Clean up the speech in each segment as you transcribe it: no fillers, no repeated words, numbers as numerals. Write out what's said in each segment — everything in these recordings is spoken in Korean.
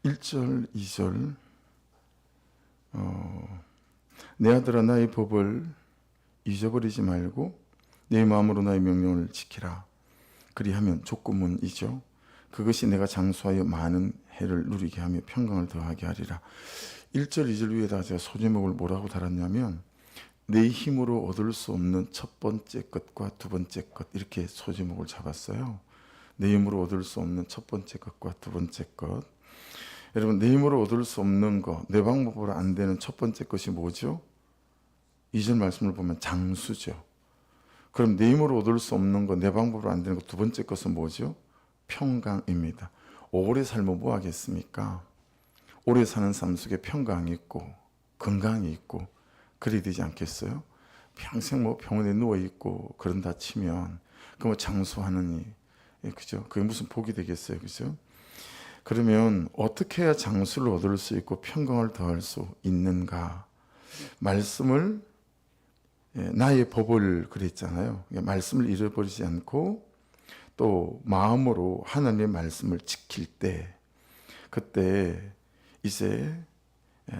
1절, 2절 내 아들아 나의 법을 잊어버리지 말고 내 마음으로 나의 명령을 지키라. 그리하면 족구문이죠. 그것이 내가 장수하여 많은 해를 누리게 하며 평강을 더하게 하리라. 1절, 2절 위에다가 제가 소제목을 뭐라고 달았냐면 내 힘으로 얻을 수 없는 첫 번째 것과 두 번째 것, 이렇게 소제목을 잡았어요. 내 힘으로 얻을 수 없는 첫 번째 것과 두 번째 것. 여러분, 내 힘으로 얻을 수 없는 것, 내 방법으로 안 되는 첫 번째 것이 뭐죠? 2절 말씀을 보면 장수죠. 그럼 내 힘으로 얻을 수 없는 것, 내 방법으로 안 되는 것, 두 번째 것은 뭐죠? 평강입니다. 오래 살면 뭐 하겠습니까? 오래 사는 삶 속에 평강이 있고 건강이 있고 그래야 되지 않겠어요? 평생 뭐 병원에 누워 있고 그런다 치면 그 뭐 장수하느니, 그죠? 그게 무슨 복이 되겠어요, 그죠? 그러면 어떻게 해야 장수를 얻을 수 있고 평강을 더할 수 있는가? 말씀을, 나의 법을 그랬잖아요. 말씀을 잃어버리지 않고 또 마음으로 하나님의 말씀을 지킬 때, 그때 이제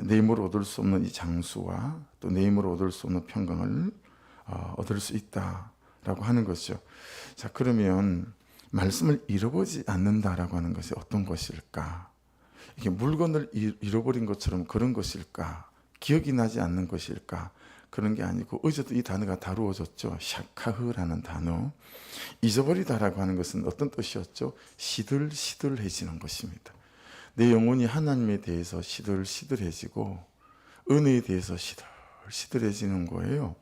내 힘으로 얻을 수 없는 이 장수와 또 내 힘으로 얻을 수 없는 평강을 얻을 수 있다라고 하는 것이죠. 자, 그러면 말씀을 잃어버리지 않는다라고 하는 것이 어떤 것일까? 이게 물건을 잃어버린 것처럼 그런 것일까? 기억이 나지 않는 것일까? 그런 게 아니고, 어제도 이 단어가 다루어졌죠. 샤카흐라는 단어. 잊어버리다라고 하는 것은 어떤 뜻이었죠? 시들시들해지는 것입니다. 내 영혼이 하나님에 대해서 시들시들해지고 은혜에 대해서 시들시들해지는 거예요.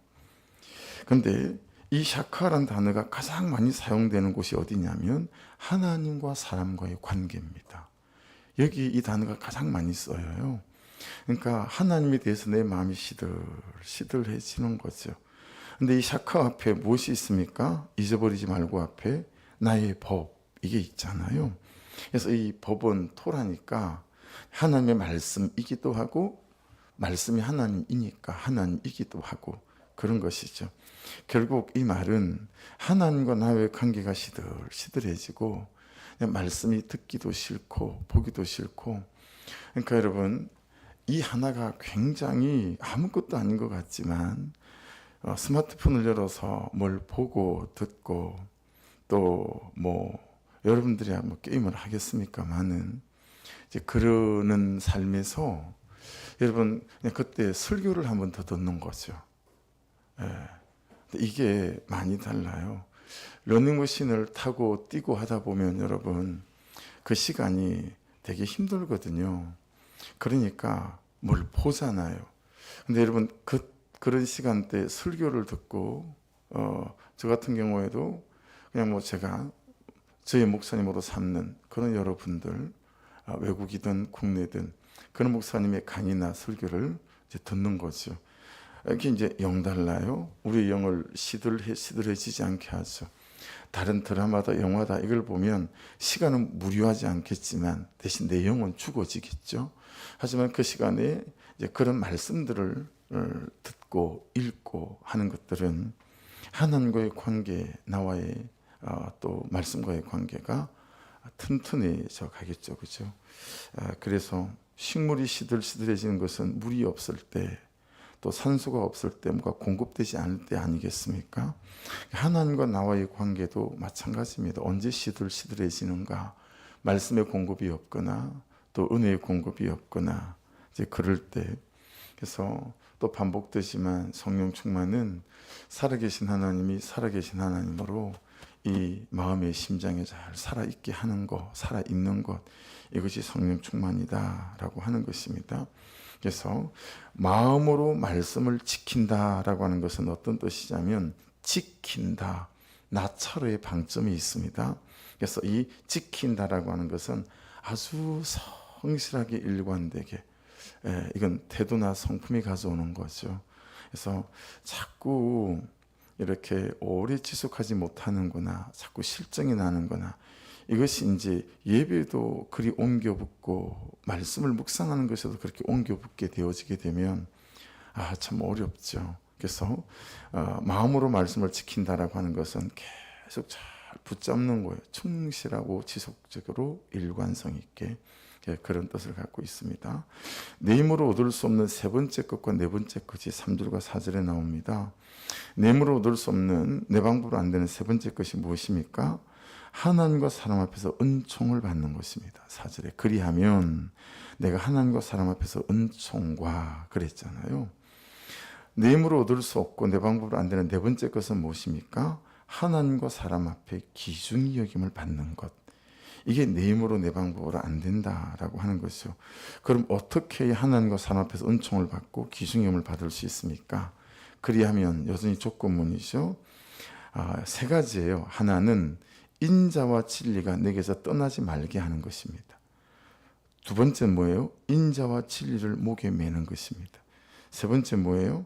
그런데 이 샤카라는 단어가 가장 많이 사용되는 곳이 어디냐면 하나님과 사람과의 관계입니다. 여기 이 단어가 가장 많이 써요. 그러니까 하나님에 대해서 내 마음이 시들시들해지는 거죠. 근데 이 샤카 앞에 무엇이 있습니까? 잊어버리지 말고 앞에 나의 법, 이게 있잖아요. 그래서 이 법은 토라니까 하나님의 말씀이기도 하고 말씀이 하나님이니까 하나님이기도 하고 그런 것이죠. 결국 이 말은 하나님과 나의 관계가 시들해지고 말씀이 듣기도 싫고 보기도 싫고, 그러니까 여러분, 이 하나가 굉장히 아무것도 아닌 것 같지만 스마트폰을 열어서 뭘 보고 듣고 또 뭐 여러분들이야 뭐 게임을 하겠습니까만은 이제 그러는 삶에서 여러분 그때 설교를 한번 더 듣는 거죠. 이게 많이 달라요. 러닝머신을 타고 뛰고 하다 보면 여러분 그 시간이 되게 힘들거든요. 그러니까 뭘 보잖아요. 근데 여러분 그런 시간대 설교를 듣고 저 같은 경우에도 그냥 뭐 제가 저희 목사님으로 삼는 그런 여러분들, 외국이든 국내든 그런 목사님의 강의나 설교를 이제 듣는 거죠. 이렇게 이제 영 달라요. 우리 영을 시들해지지 않게 하죠. 다른 드라마다 영화다 이걸 보면 시간은 무료하지 않겠지만 대신 내 영은 죽어지겠죠. 하지만 그 시간에 이제 그런 말씀들을 듣고 읽고 하는 것들은 하나님과의 관계, 나와의 또 말씀과의 관계가 튼튼해져 가겠죠, 그죠? 그래서 식물이 시들시들해지는 것은 물이 없을 때, 또 산소가 없을 때, 뭐가 공급되지 않을 때 아니겠습니까? 하나님과 나와의 관계도 마찬가지입니다. 언제 시들시들해지는가? 말씀의 공급이 없거나, 또 은혜의 공급이 없거나, 이제 그럴 때. 그래서 또 반복되지만 성령 충만은 살아계신 하나님이 살아계신 하나님으로 이 마음의 심장에 잘 살아있게 하는 것, 살아있는 것, 이것이 성령 충만이다라고 하는 것입니다. 그래서 마음으로 말씀을 지킨다라고 하는 것은 어떤 뜻이냐면 지킨다, 나차로의 방점이 있습니다. 그래서 이 지킨다라고 하는 것은 아주 성실하게 일관되게, 이건 태도나 성품이 가져오는 거죠. 그래서 자꾸 이렇게 오래 지속하지 못하는구나, 자꾸 실증이 나는구나, 이것이 이제 예배도 그리 옮겨붙고 말씀을 묵상하는 것에도 그렇게 옮겨붙게 되어지게 되면 참 어렵죠. 그래서 마음으로 말씀을 지킨다라고 하는 것은 계속 잘 붙잡는 거예요. 충실하고 지속적으로 일관성 있게. 그런 뜻을 갖고 있습니다. 내 힘으로 얻을 수 없는 세 번째 것과 네 번째 것이 3절과 4절에 나옵니다. 내 힘으로 얻을 수 없는, 내 방법으로 안 되는 세 번째 것이 무엇입니까? 하나님과 사람 앞에서 은총을 받는 것입니다. 4절에 그리하면 내가 하나님과 사람 앞에서 은총과 그랬잖아요. 내 힘으로 얻을 수 없고 내 방법으로 안 되는 네 번째 것은 무엇입니까? 하나님과 사람 앞에 귀중히 여김을 받는 것. 이게 내 힘으로 내 방법으로 안 된다라고 하는 것이죠. 그럼 어떻게 하나님과 사람 앞에서 은총을 받고 귀중히 여김을 받을 수 있습니까? 그리하면 여전히 조건문이죠. 세 가지예요. 하나는 인자와 진리가 내게서 떠나지 말게 하는 것입니다. 두 번째 뭐예요? 인자와 진리를 목에 매는 것입니다. 세 번째 뭐예요?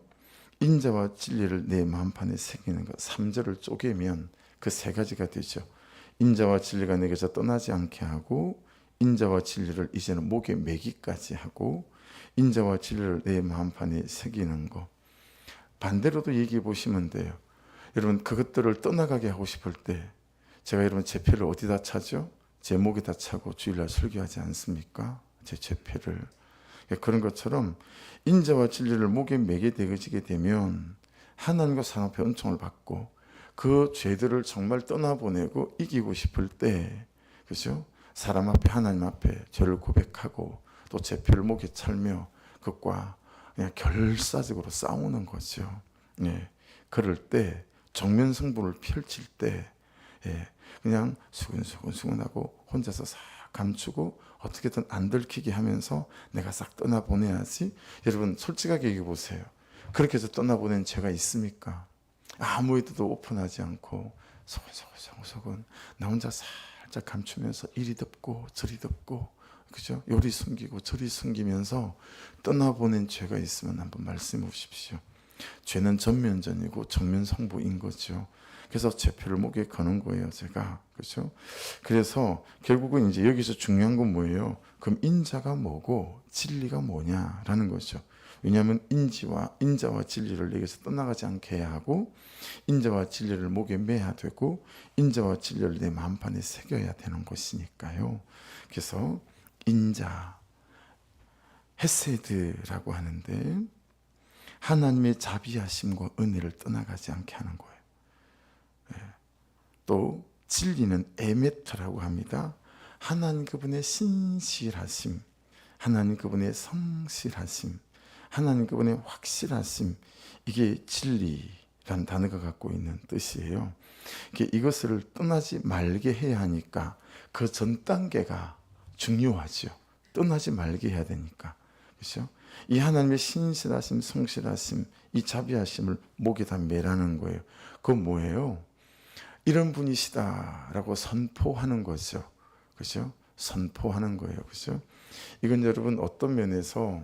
인자와 진리를 내 마음판에 새기는 것. 3절을 쪼개면 그 세 가지가 되죠. 인자와 진리가 내게서 떠나지 않게 하고, 인자와 진리를 이제는 목에 매기까지 하고, 인자와 진리를 내 마음판에 새기는 것. 반대로도 얘기해 보시면 돼요. 여러분, 그것들을 떠나가게 하고 싶을 때 제가 여러분 제패를 어디다 차죠? 제 목에다 차고 주일날 설교하지 않습니까? 제 제패를. 그런 것처럼 인자와 진리를 목에 매게 되어지게 되면 하나님과 사람 앞에 은총을 받고 그 죄들을 정말 떠나보내고 이기고 싶을 때, 그죠? 사람 앞에, 하나님 앞에 죄를 고백하고 또 제패를 목에 찰며 그것과 그냥 결사적으로 싸우는 거죠. 예. 그럴 때 정면 승부를 펼칠 때, 예, 그냥 수근수근하고 혼자서 싹 감추고 어떻게든 안 들키게 하면서 내가 싹 떠나보내야지. 여러분 솔직하게 얘기해 보세요. 그렇게 해서 떠나보낸 죄가 있습니까? 아무 의도도 오픈하지 않고 소근소근 나 혼자 살짝 감추면서 이리 덮고 저리 덮고, 그죠? 요리 숨기고 저리 숨기면서 떠나보낸 죄가 있으면 한번 말씀해 보십시오. 죄는 전면전이고 정면 성부인 거죠. 그래서 제표를 목에 거는 거예요, 제가. 그렇죠? 그래서 결국은 이제 여기서 중요한 건 뭐예요? 그럼 인자가 뭐고 진리가 뭐냐라는 거죠. 왜냐하면 인자와 진리를 내게서 떠나가지 않게 해야 하고, 인자와 진리를 목에 매야 되고, 인자와 진리를 내 마음판에 새겨야 되는 것이니까요. 그래서 인자, 헤세드라고 하는데 하나님의 자비하심과 은혜를 떠나가지 않게 하는 거예요. 또 진리는 에메트라고 합니다. 하나님 그분의 신실하심, 하나님 그분의 성실하심, 하나님 그분의 확실하심, 이게 진리란 단어가 갖고 있는 뜻이에요. 이것을 떠나지 말게 해야 하니까 그 전 단계가 중요하죠. 떠나지 말게 해야 되니까. 그렇죠? 이 하나님의 신실하심, 성실하심, 이 자비하심을 목에다 매라는 거예요. 그건 뭐예요? 이런 분이시다라고 선포하는 거죠. 그죠? 선포하는 거예요. 그죠? 이건 여러분 어떤 면에서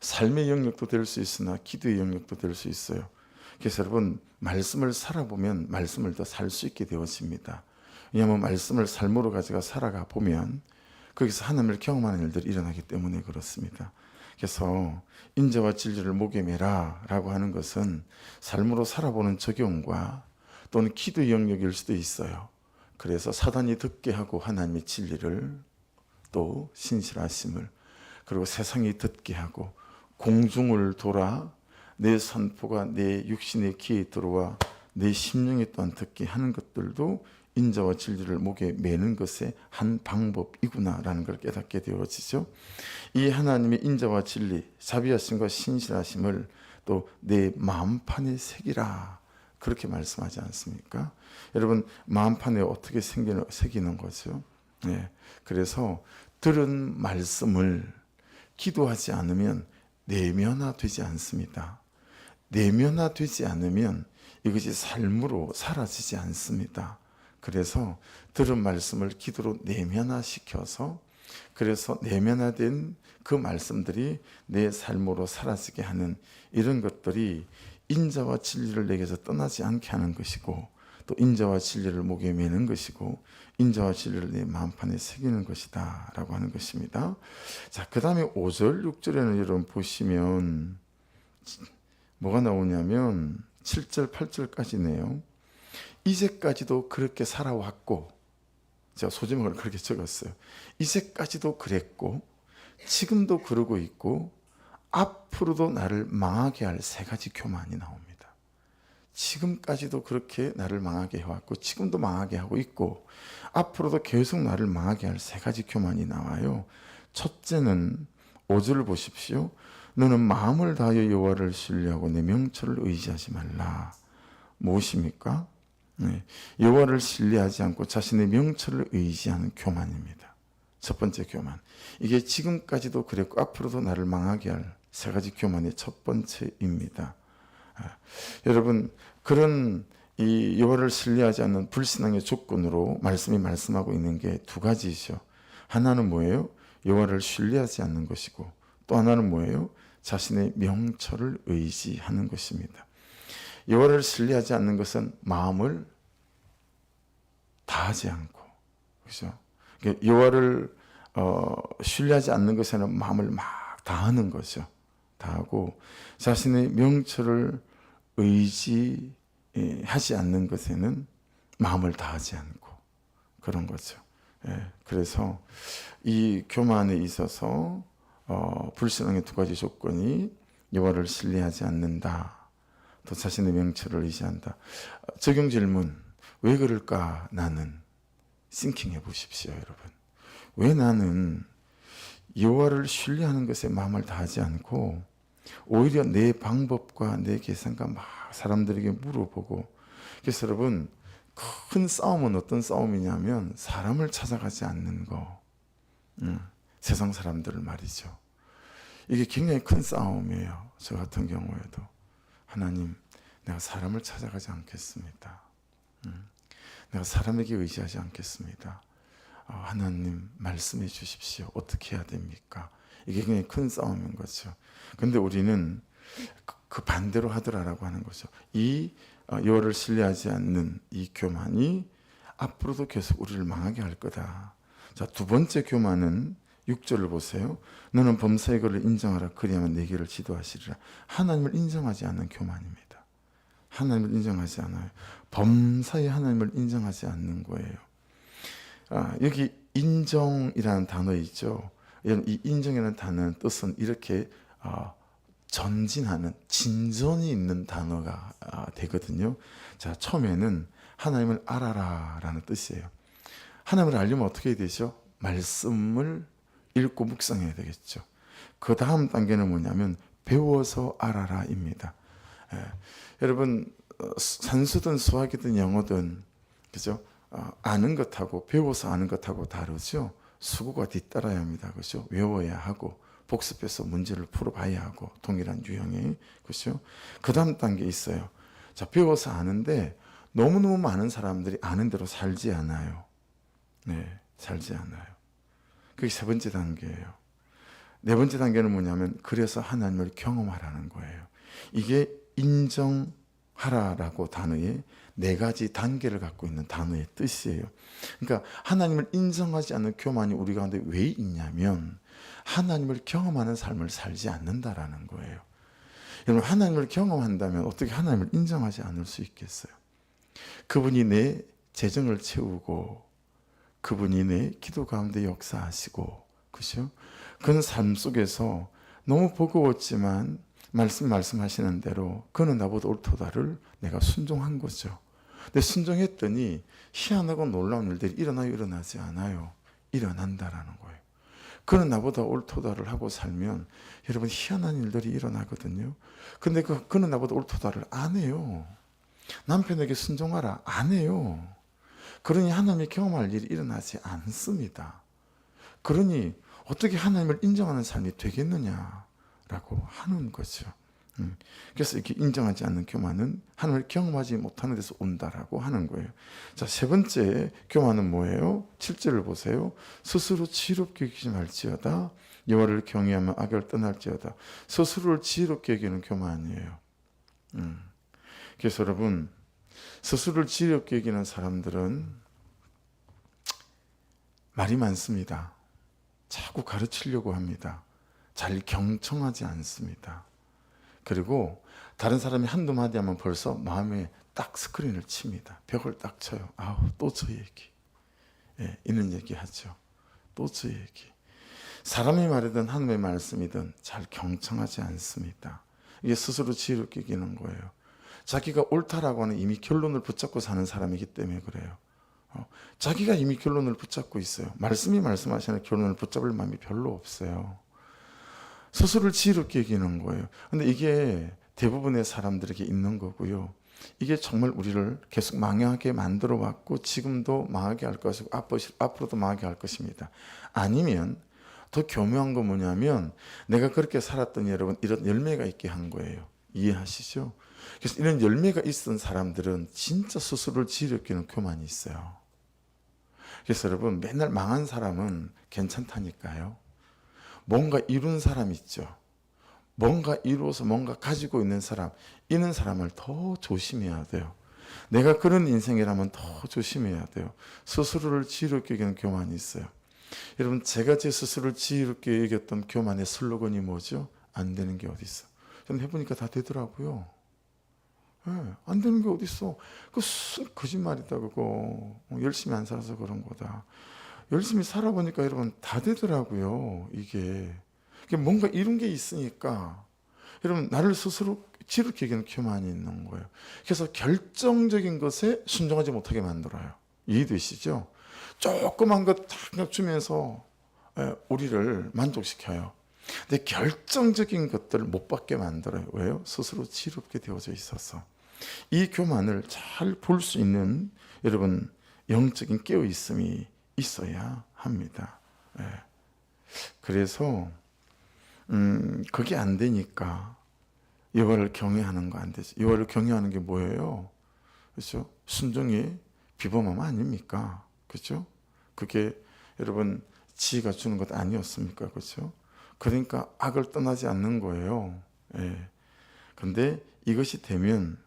삶의 영역도 될 수 있으나 기도의 영역도 될 수 있어요. 그래서 여러분 말씀을 살아보면 말씀을 더 살 수 있게 되어집니다. 왜냐하면 말씀을 삶으로 가져가 살아가 보면 거기서 하나님을 경험하는 일들이 일어나기 때문에 그렇습니다. 그래서 인자와 진리를 목에 매라 라고 하는 것은 삶으로 살아보는 적용과 또는 기도의 영역일 수도 있어요. 그래서 사단이 듣게 하고 하나님의 진리를, 또 신실하심을, 그리고 세상이 듣게 하고 공중을 돌아 내 선포가 내 육신의 귀에 들어와 내 심령에 또한 듣게 하는 것들도 인자와 진리를 목에 매는 것의 한 방법이구나라는 걸 깨닫게 되어지죠. 이 하나님의 인자와 진리, 자비하심과 신실하심을 또 내 마음판에 새기라, 그렇게 말씀하지 않습니까? 여러분 마음판에 어떻게 새기는 거죠? 네. 그래서 들은 말씀을 기도하지 않으면 내면화되지 않습니다. 내면화되지 않으면 이것이 삶으로 사라지지 않습니다. 그래서 들은 말씀을 기도로 내면화시켜서, 그래서 내면화된 그 말씀들이 내 삶으로 사라지게 하는 이런 것들이 인자와 진리를 내게서 떠나지 않게 하는 것이고, 또 인자와 진리를 목에 매는 것이고, 인자와 진리를 내 마음판에 새기는 것이다 라고 하는 것입니다. 자, 그 다음에 5절 6절에는 여러분 보시면 뭐가 나오냐면 7절 8절까지네요. 이제까지도 그렇게 살아왔고, 제가 소제목을 그렇게 적었어요. 이제까지도 그랬고 지금도 그러고 있고 앞으로도 나를 망하게 할 세 가지 교만이 나옵니다. 지금까지도 그렇게 나를 망하게 해왔고 지금도 망하게 하고 있고 앞으로도 계속 나를 망하게 할 세 가지 교만이 나와요. 첫째는 5절을 보십시오. 너는 마음을 다하여 여호와를 신뢰하고 내 명철을 의지하지 말라. 무엇입니까? 네, 여호와를 신뢰하지 않고 자신의 명철을 의지하는 교만입니다. 첫 번째 교만. 이게 지금까지도 그랬고 앞으로도 나를 망하게 할 세 가지 교만의 첫 번째입니다. 여러분, 그런 이 여호와를 신뢰하지 않는 불신앙의 조건으로 말씀이 말씀하고 있는 게 두 가지죠. 하나는 뭐예요? 여호와를 신뢰하지 않는 것이고 또 하나는 뭐예요? 자신의 명철을 의지하는 것입니다. 여호와를 신뢰하지 않는 것은 마음을 다하지 않고, 그렇죠? 여호와를 신뢰하지 않는 것에는 마음을 막 다하는 거죠. 다하고 자신의 명철을 의지하지 않는 것에는 마음을 다하지 않고 그런 거죠. 그래서 이 교만에 있어서 불신앙의 두 가지 조건이 여호와를 신뢰하지 않는다, 또 자신의 명철을 의지한다. 적용 질문, 왜 그럴까? 나는 싱킹해 보십시오, 여러분. 왜 나는 여호와를 신뢰하는 것에 마음을 다하지 않고 오히려 내 방법과 내 계산과 막 사람들에게 물어보고. 그래서 여러분, 큰 싸움은 어떤 싸움이냐면 사람을 찾아가지 않는 거. 세상 사람들을 말이죠. 이게 굉장히 큰 싸움이에요. 저 같은 경우에도 하나님, 내가 사람을 찾아가지 않겠습니다. 내가 사람에게 의지하지 않겠습니다. 하나님 말씀해 주십시오. 어떻게 해야 됩니까? 이게 굉장히 큰 싸움인 거죠. 근데 우리는 그 반대로 하더라라고 하는 거죠. 이 여호와를 신뢰하지 않는 이 교만이 앞으로도 계속 우리를 망하게 할 거다. 자, 두 번째 교만은 6절을 보세요. 너는 범사의 것을 인정하라. 그리하면 내 길을 지도하시리라. 하나님을 인정하지 않는 교만입니다. 하나님을 인정하지 않아요. 범사의 하나님을 인정하지 않는 거예요. 여기 인정이라는 단어 있죠. 이 인정이라는 단어의 뜻은 이렇게 전진하는, 진전이 있는 단어가 되거든요. 자, 처음에는 하나님을 알아라라는 뜻이에요. 하나님을 알려면 어떻게 해야 되죠? 말씀을 읽고 묵상해야 되겠죠. 그 다음 단계는 뭐냐면 배워서 알아라입니다. 여러분, 산수든 수학이든 영어든, 그죠? 아는 것하고 배워서 아는 것하고 다르죠. 수고가 뒤따라야 합니다. 그죠? 외워야 하고 복습해서 문제를 풀어봐야 하고, 동일한 유형의, 그죠? 그 다음 단계 있어요. 자, 배워서 아는데 너무너무 많은 사람들이 아는 대로 살지 않아요. 네, 살지 않아요. 그게 세 번째 단계예요. 네 번째 단계는 뭐냐면 그래서 하나님을 경험하라는 거예요. 이게 인정하라라고 단어에 네 가지 단계를 갖고 있는 단어의 뜻이에요. 그러니까 하나님을 인정하지 않는 교만이 우리 가운데 왜 있냐면 하나님을 경험하는 삶을 살지 않는다라는 거예요. 여러분, 하나님을 경험한다면 어떻게 하나님을 인정하지 않을 수 있겠어요? 그분이 내 재정을 채우고 그분이 내 기도 가운데 역사하시고, 그죠? 그런 삶 속에서 너무 버거웠지만 말씀하시는 대로 그는 나보다 옳도다를 내가 순종한 거죠. 근데 순종했더니 희한하고 놀라운 일들이 일어나요, 일어나지 않아요? 일어난다라는 거예요. 그는 나보다 옳도다를 하고 살면 여러분 희한한 일들이 일어나거든요. 근데 그는 나보다 옳도다를 안 해요. 남편에게 순종하라 안 해요. 그러니 하나님이 경험할 일이 일어나지 않습니다. 그러니 어떻게 하나님을 인정하는 삶이 되겠느냐라고 하는 거죠. 그래서 이렇게 인정하지 않는 교만은 하나님을 경험하지 못하는 데서 온다라고 하는 거예요. 자, 세 번째 교만은 뭐예요? 7절을 보세요. 스스로 지혜롭게 여기지 말지어다. 여호와를 경외하면 악을 떠날지어다. 스스로를 지혜롭게 여기는 교만이에요. 그래서 여러분, 스스로를 지혜롭게 여기는 사람들은 말이 많습니다. 자꾸 가르치려고 합니다. 잘 경청하지 않습니다. 그리고 다른 사람이 한두 마디 하면 벌써 마음에 딱 스크린을 칩니다. 벽을 딱 쳐요. 아우, 또 저 얘기. 예, 이런 얘기하죠. 또 저 얘기. 사람이 말이든 하나님의 말씀이든 잘 경청하지 않습니다. 이게 스스로 지혜롭게 이기는 거예요. 자기가 옳다라고 하는 이미 결론을 붙잡고 사는 사람이기 때문에 그래요. 자기가 이미 결론을 붙잡고 있어요. 말씀이 말씀하시는 결론을 붙잡을 마음이 별로 없어요. 스스로를 지혜롭게 이기는 거예요. 근데 이게 대부분의 사람들에게 있는 거고요. 이게 정말 우리를 계속 망하게 만들어 왔고 지금도 망하게 할 것이고 앞으로도 망하게 할 것입니다. 아니면 더 교묘한 건 뭐냐면 내가 그렇게 살았더니 여러분 이런 열매가 있게 한 거예요. 이해하시죠? 그래서 이런 열매가 있던 사람들은 진짜 스스로를 지혜롭게 하는 교만이 있어요. 그래서 여러분 맨날 망한 사람은 괜찮다니까요. 뭔가 이룬 사람 있죠. 뭔가 이루어서 뭔가 가지고 있는 사람, 이런 사람을 더 조심해야 돼요. 내가 그런 인생이라면 더 조심해야 돼요. 스스로를 지혜롭게 여기는 교만이 있어요. 여러분 제가 제 스스로를 지혜롭게 여겼던 교만의 슬로건이 뭐죠? 안 되는 게 어디 있어? 저는 해보니까 다 되더라고요. 네, 안 되는 게 어디 있어? 그 거짓말이다 그거. 열심히 안 살아서 그런 거다. 열심히 살아보니까 여러분 다 되더라고요. 이게 뭔가 이룬 게 있으니까 여러분 나를 스스로 지혜롭게 여기는 교만이 있는 거예요. 그래서 결정적인 것에 순종하지 못하게 만들어요. 이해되시죠? 조그만 것 탁 주면서 우리를 만족시켜요. 근데 결정적인 것들을 못 받게 만들어요. 왜요? 스스로 지혜롭게 되어져 있어서. 이 교만을 잘 볼 수 있는 여러분 영적인 깨어있음이 있어야 합니다. 그래서 그게 안 되니까 여호와를 경외하는 거 안 되죠. 여호와를 경외하는 게 뭐예요? 그렇죠? 순종이 비범함 아닙니까? 그렇죠? 그게 여러분 지혜가 주는 것 아니었습니까? 그렇죠? 그러니까 악을 떠나지 않는 거예요. 그런데 이것이 되면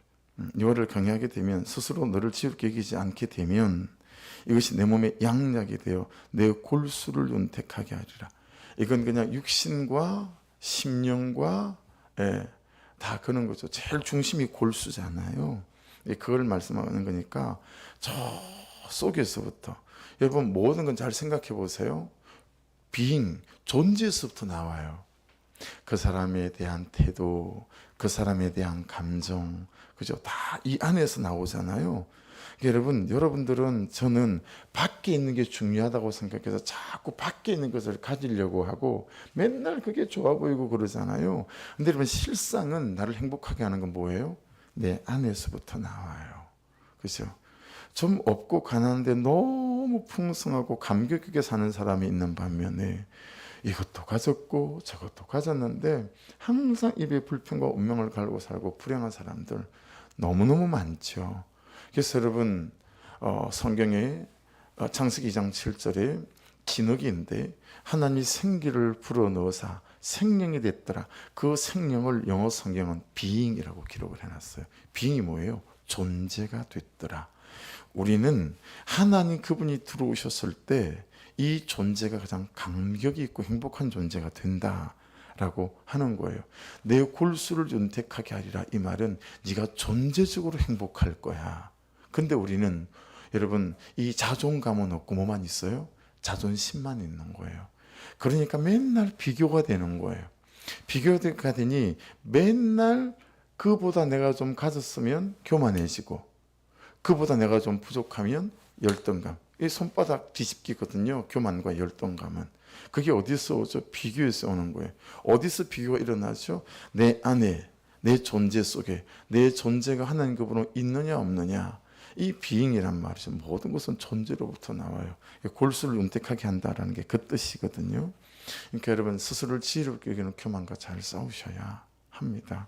여호와를 경외하게 되면 스스로 너를 지혜롭게 여기지 않게 되면 이것이 내 몸에 양약이 되어 내 골수를 윤택하게 하리라. 이건 그냥 육신과 심령과 다 그런 거죠. 제일 중심이 골수잖아요. 그걸 말씀하는 거니까 저 속에서부터 여러분 모든 건 잘 생각해 보세요. being, 존재에서부터 나와요. 그 사람에 대한 태도, 그 사람에 대한 감정, 그죠? 다 이 안에서 나오잖아요. 여러분들은 저는 밖에 있는 게 중요하다고 생각해서 자꾸 밖에 있는 것을 가지려고 하고 맨날 그게 좋아 보이고 그러잖아요. 근데 여러분 실상은 나를 행복하게 하는 건 뭐예요? 내 안에서부터 나와요. 그죠? 좀 없고 가난한데 너무 풍성하고 감격 있게 사는 사람이 있는 반면에 이것도 가졌고 저것도 가졌는데 항상 입에 불평과 운명을 갈고 살고 불행한 사람들 너무너무 많죠. 그래서 여러분 성경에 창세기 2장 7절에 진흙인데 하나님이 생기를 불어넣어서 생명이 됐더라. 그 생명을 영어 성경은 being이라고 기록을 해놨어요. being이 뭐예요? 존재가 됐더라. 우리는 하나님 그분이 들어오셨을 때 이 존재가 가장 감격이 있고 행복한 존재가 된다라고 하는 거예요. 내 골수를 윤택하게 하리라. 이 말은 네가 존재적으로 행복할 거야. 근데 우리는 여러분 이 자존감은 없고 뭐만 있어요? 자존심만 있는 거예요. 그러니까 맨날 비교가 되는 거예요. 비교가 되니 맨날 그보다 내가 좀 가졌으면 교만해지고 그보다 내가 좀 부족하면 열등감. 이 손바닥 뒤집기거든요. 교만과 열등감은. 그게 어디서 오죠? 비교에서 오는 거예요. 어디서 비교가 일어나죠? 내 안에, 내 존재 속에 내 존재가 하나님 그분으로 있느냐 없느냐. 이 being이란 말이죠. 모든 것은 존재로부터 나와요. 골수를 윤택하게 한다라는 게 그 뜻이거든요. 그러니까 여러분 스스로를 지혜롭게 여기는 교만과 잘 싸우셔야 합니다.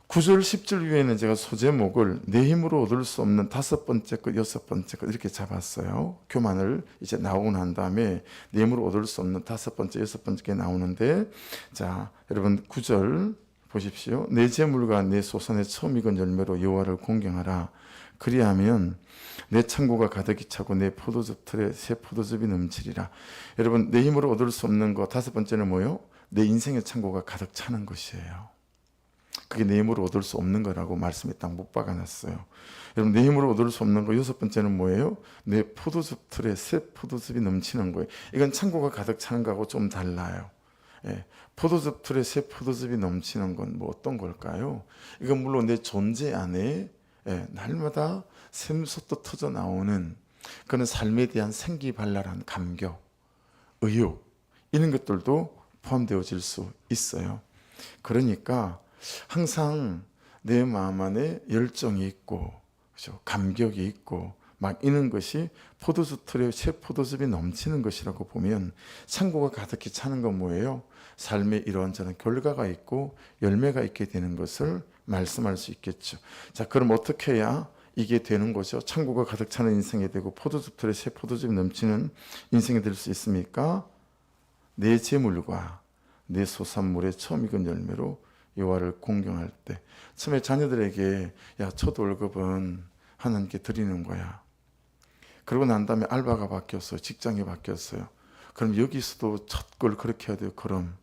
9절 10절 위에는 제가 소제목을 내 힘으로 얻을 수 없는 5번째 것 6번째 것 이렇게 잡았어요. 교만을 이제 나오고 난 다음에 내 힘으로 얻을 수 없는 5번째 6번째 게 나오는데 자 여러분 9절 보십시오. 내 재물과 내 소산의 처음 익은 열매로 여호와를 공경하라. 그리하면 내 창고가 가득히 차고 내 포도즙 틀에 새 포도즙이 넘치리라. 여러분 내 힘으로 얻을 수 없는 거 5번째는 뭐예요? 내 인생의 창고가 가득 차는 것이에요. 그게 내 힘으로 얻을 수 없는 거라고 말씀에 딱 못 박아놨어요. 여러분, 내 힘으로 얻을 수 없는 거 여섯 번째는 뭐예요? 내 포도즙 틀에 새 포도즙이 넘치는 거예요. 이건 창고가 가득 차는 거하고 좀 달라요. 예, 포도즙 틀에 새 포도즙이 넘치는 건 뭐 어떤 걸까요? 이건 물론 내 존재 안에 날마다 샘솟도 터져 나오는 그런 삶에 대한 생기발랄한 감격, 의욕, 이런 것들도 포함되어질 수 있어요. 그러니까 항상 내 마음 안에 열정이 있고, 그렇죠? 감격이 있고 막 이런 것이 포도즙 틀에 새 포도즙이 넘치는 것이라고 보면, 창고가 가득히 차는 건 뭐예요? 삶에 이런저런 결과가 있고 열매가 있게 되는 것을 말씀할 수 있겠죠. 자, 그럼 어떻게 해야 이게 되는 거죠? 창고가 가득 차는 인생이 되고 포도즙 틀에 새 포도즙이 넘치는 인생이 될 수 있습니까? 내 재물과 내 소산물의 처음 익은 열매로 여호와를 공경할 때, 처음에 자녀들에게 야, 첫 월급은 하나님께 드리는 거야. 그러고 난 다음에 알바가 바뀌었어요. 직장이 바뀌었어요. 그럼 여기서도 첫 걸 그렇게 해야 돼요. 그럼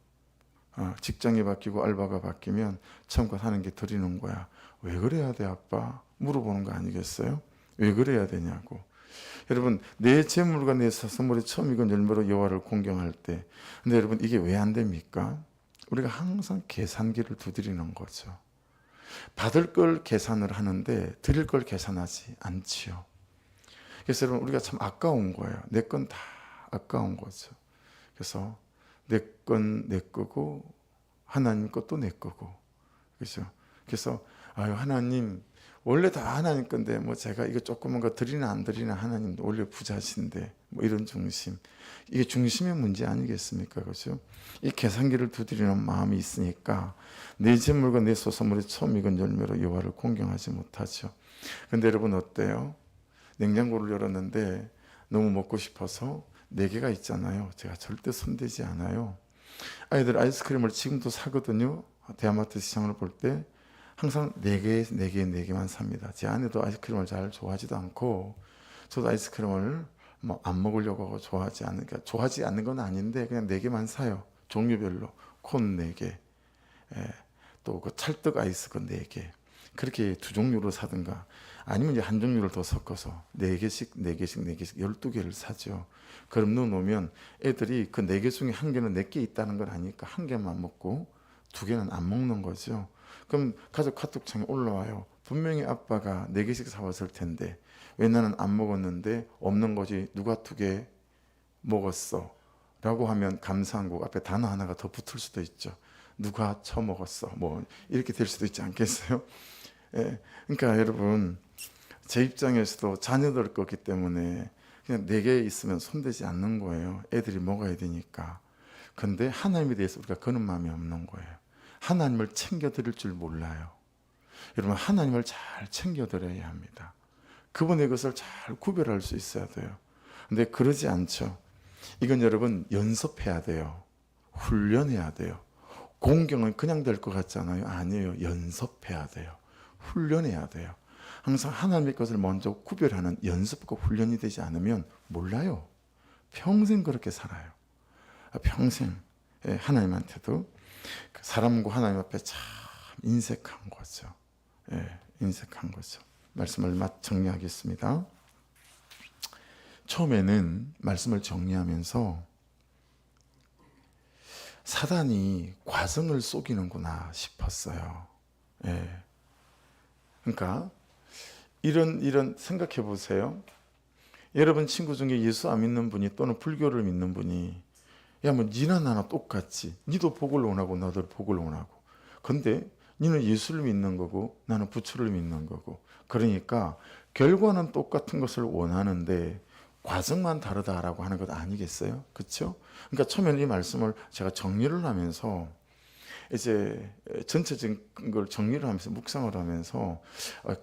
직장이 바뀌고 알바가 바뀌면 처음껏 하는 게 드리는 거야. 왜 그래야 돼, 아빠? 물어보는 거 아니겠어요? 왜 그래야 되냐고. 여러분, 내 재물과 내 소산물의 처음 익은 열매로 여호와를 공경할 때, 근데 여러분, 이게 왜 안 됩니까? 우리가 항상 계산기를 두드리는 거죠. 받을 걸 계산을 하는데 드릴 걸 계산하지 않지요. 그래서 여러분, 우리가 참 아까운 거예요. 내 건 다 아까운 거죠. 그래서 내 건 내 거고 하나님 것도 내 거고, 그렇죠? 그래서 아유, 하나님 원래 다 하나님 건데 뭐 제가 이거 조그만 거 드리나 안 드리나, 하나님 원래 부자신데, 뭐 이런 중심, 이게 중심의 문제 아니겠습니까? 그렇죠? 이 계산기를 두드리는 마음이 있으니까 내 재물과 내 소산물의 처음 익은 열매로 여호와를 공경하지 못하죠. 근데 여러분, 어때요? 냉장고를 열었는데 너무 먹고 싶어서 4개가 있잖아요. 제가 절대 손대지 않아요. 아이들 아이스크림을 지금도 사거든요. 대형마트 시장을 볼 때 항상 4개만 삽니다. 제 아내도 아이스크림을 잘 좋아하지도 않고, 저도 아이스크림을 뭐 안 먹으려고 하고 좋아하지 않는 건 아닌데 그냥 4개만 사요. 종류별로 콘 4개, 또 그 찰떡 아이스 그 4개, 그렇게 2종류로 사든가, 아니면 이제 한 종류를 더 섞어서 4개씩 12개를 사죠. 그럼 넣어놓으면 애들이 그 4개 중에 1개는 내게 있다는 걸 아니까 1개만 먹고 2개는 안 먹는 거죠. 그럼 가족 카톡창에 올라와요. 분명히 아빠가 4개씩 사왔을 텐데 왜 나는 안 먹었는데 없는 거지, 누가 2개 먹었어? 라고 하면 감사한 거 앞에 단어 하나가 더 붙을 수도 있죠. 누가 처먹었어? 뭐 이렇게 될 수도 있지 않겠어요? 그러니까 여러분, 제 입장에서도 자녀들 거기 때문에 그냥 4개 있으면 손대지 않는 거예요. 애들이 먹어야 되니까. 근데 하나님에 대해서 우리가 그런 마음이 없는 거예요. 하나님을 챙겨드릴 줄 몰라요. 여러분, 하나님을 잘 챙겨드려야 합니다. 그분의 것을 잘 구별할 수 있어야 돼요. 근데 그러지 않죠. 이건 여러분, 연습해야 돼요. 훈련해야 돼요. 공경은 그냥 될 것 같잖아요. 아니에요. 연습해야 돼요. 훈련해야 돼요. 항상 하나님의 것을 먼저 구별하는 연습과 훈련이 되지 않으면 몰라요. 평생 그렇게 살아요. 평생 하나님한테도, 사람과 하나님 앞에 참 인색한 거죠. 인색한 거죠. 말씀을 정리하겠습니다. 처음에는 말씀을 정리하면서 사단이 과정을 속이는구나 싶었어요. 그러니까 이런 생각해 보세요. 여러분 친구 중에 예수 안 믿는 분이 또는 불교를 믿는 분이, 야, 뭐 니나 나나 똑같지. 니도 복을 원하고 나도 복을 원하고. 근데 니는 예수를 믿는 거고 나는 부처를 믿는 거고. 그러니까 결과는 똑같은 것을 원하는데 과정만 다르다라고 하는 것 아니겠어요? 그렇죠? 그러니까 처음에는 이 말씀을 제가 정리를 하면서, 이제 전체적인 걸 정리를 하면서 묵상을 하면서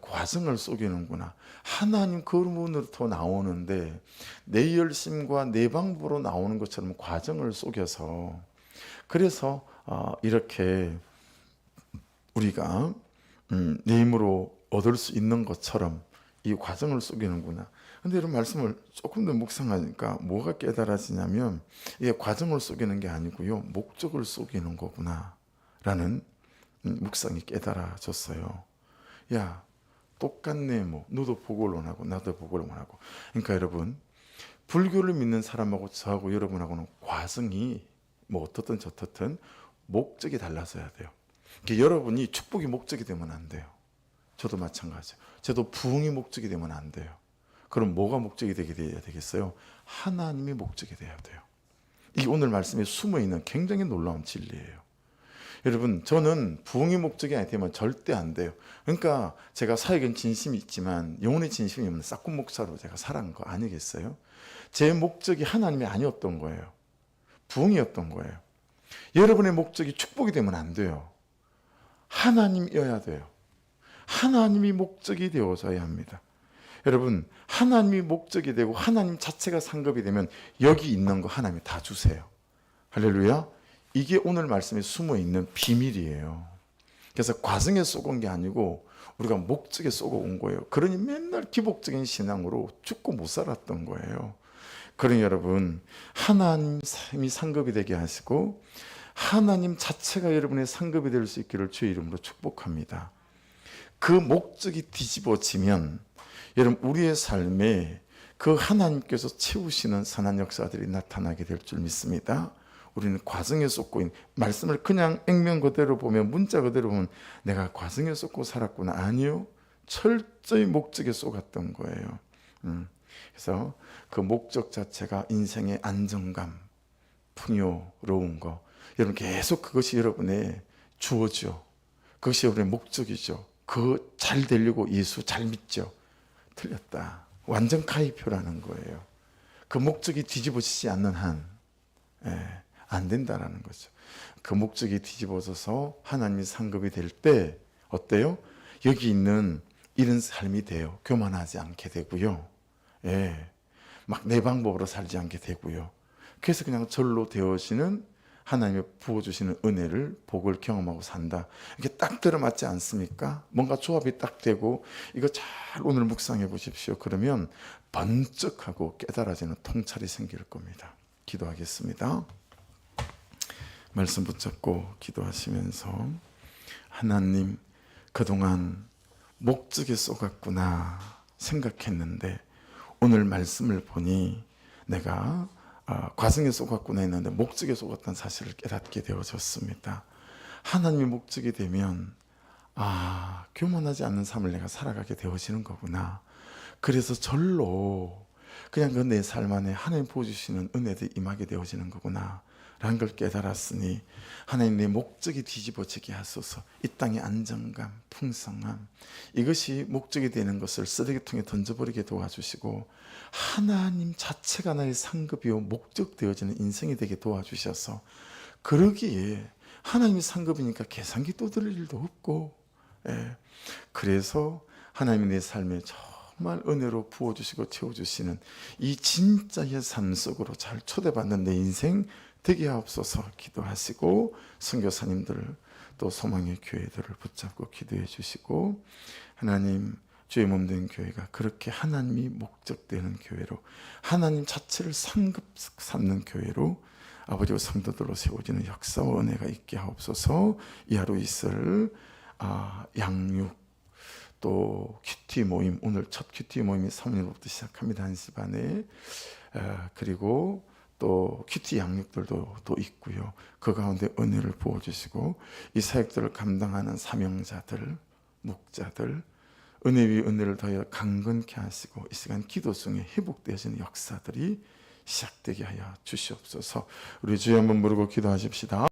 과정을 속이는구나. 하나님 그분으로부터 나오는데 내 열심과 내 방법으로 나오는 것처럼 과정을 속여서, 그래서 이렇게 우리가 내 힘으로 얻을 수 있는 것처럼 이 과정을 속이는구나. 근데 이런 말씀을 조금 더 묵상하니까 뭐가 깨달아지냐면, 이게 과정을 속이는 게 아니고요, 목적을 속이는 거구나 라는 묵상이 깨달아졌어요. 야, 똑같네. 너도 복을 원하고 나도 복을 원하고. 그러니까 여러분, 불교를 믿는 사람하고 저하고 여러분하고는 과정이 어떻든 저떻든 목적이 달라져야 돼요. 그러니까 여러분이 축복이 목적이 되면 안 돼요. 저도 마찬가지예요. 저도 부흥이 목적이 되면 안 돼요. 그럼 뭐가 목적이 되게 돼야 되겠어요? 하나님이 목적이 돼야 돼요. 이게 오늘 말씀에 숨어있는 굉장히 놀라운 진리예요. 여러분, 저는 부흥이 목적이 아니면 절대 안 돼요. 그러니까 제가 사역엔 진심이 있지만 영혼의 진심이 없는 싹군 목사로 제가 살아간 거 아니겠어요? 제 목적이 하나님이 아니었던 거예요. 부흥이었던 거예요. 여러분의 목적이 축복이 되면 안 돼요. 하나님이어야 돼요. 하나님이 목적이 되어져야 합니다. 여러분, 하나님이 목적이 되고 하나님 자체가 상급이 되면 여기 있는 거 하나님이 다 주세요. 할렐루야. 이게 오늘 말씀에 숨어있는 비밀이에요. 그래서 과정에 쏘은 게 아니고 우리가 목적에 쏘고 온 거예요. 그러니 맨날 기복적인 신앙으로 죽고 못 살았던 거예요. 그러니 여러분, 하나님이 상급이 되게 하시고 하나님 자체가 여러분의 상급이 될 수 있기를 주의 이름으로 축복합니다. 그 목적이 뒤집어지면 여러분, 우리의 삶에 그 하나님께서 채우시는 선한 역사들이 나타나게 될 줄 믿습니다. 우리는 과정에 쏟고 있는 말씀을 그냥 액면 그대로 보면, 문자 그대로 보면 내가 과정에 쏟고 살았구나. 아니요, 철저히 목적에 쏟았던 거예요. 그래서 그 목적 자체가 인생의 안정감, 풍요로운 거, 여러분 계속 그것이 여러분의 주어죠. 그것이 여러분의 목적이죠. 그 잘 되려고 예수 잘 믿죠. 틀렸다. 완전 가위표라는 거예요. 그 목적이 뒤집어지지 않는 한 안 된다라는 거죠. 그 목적이 뒤집어져서 하나님이 상급이 될 때 어때요? 여기 있는 이런 삶이 돼요. 교만하지 않게 되고요. 막 내 방법으로 살지 않게 되고요. 그래서 그냥 절로 되어지는 하나님의 부어주시는 은혜를, 복을 경험하고 산다. 이게 딱 들어맞지 않습니까? 뭔가 조합이 딱 되고, 이거 잘 오늘 묵상해 보십시오. 그러면 번쩍하고 깨달아지는 통찰이 생길 겁니다. 기도하겠습니다. 말씀 붙잡고 기도하시면서, 하나님, 그동안 목적에 쏘갔구나 생각했는데 오늘 말씀을 보니 내가 과정에 쏘갔구나 했는데 목적에 쏘갔다는 사실을 깨닫게 되어졌습니다. 하나님의 목적이 되면 교만하지 않는 삶을 내가 살아가게 되어지는 거구나. 그래서 절로 그냥 그 내 삶 안에 하나님 부어주시는 은혜들이 임하게 되어지는 거구나 라는 걸 깨달았으니, 하나님 내 목적이 뒤집어지게 하소서. 이 땅의 안정감, 풍성함, 이것이 목적이 되는 것을 쓰레기통에 던져버리게 도와주시고, 하나님 자체가 나의 상급이요 목적 되어지는 인생이 되게 도와주셔서, 그러기에 하나님이 상급이니까 계산기 떠들 일도 없고, 그래서 하나님이 내 삶에 정말 은혜로 부어주시고 채워주시는 이 진짜의 삶 속으로 잘 초대받는 내 인생 되게 하옵소서 기도하시고, 선교사님들 또 소망의 교회들을 붙잡고 기도해 주시고, 하나님 주의 몸된 교회가 그렇게 하나님이 목적되는 교회로, 하나님 자체를 상급 삼는 교회로 아버지와 성도들로 세워지는 역사와 은혜가 있게 하옵소서. 이 하루 있을 양육, 또 큐티 모임, 오늘 첫 큐티 모임이 사모님으로부터 시작합니다. 1시 반에. 그리고 또 큐티 양육들도 또 있고요. 그 가운데 은혜를 부어주시고, 이 사역들을 감당하는 사명자들, 목자들, 은혜 위 은혜를 더하여 강건케 하시고, 이 시간 기도 중에 회복되어지는 역사들이 시작되게 하여 주시옵소서. 우리 주여 한번 부르고 기도하십시다.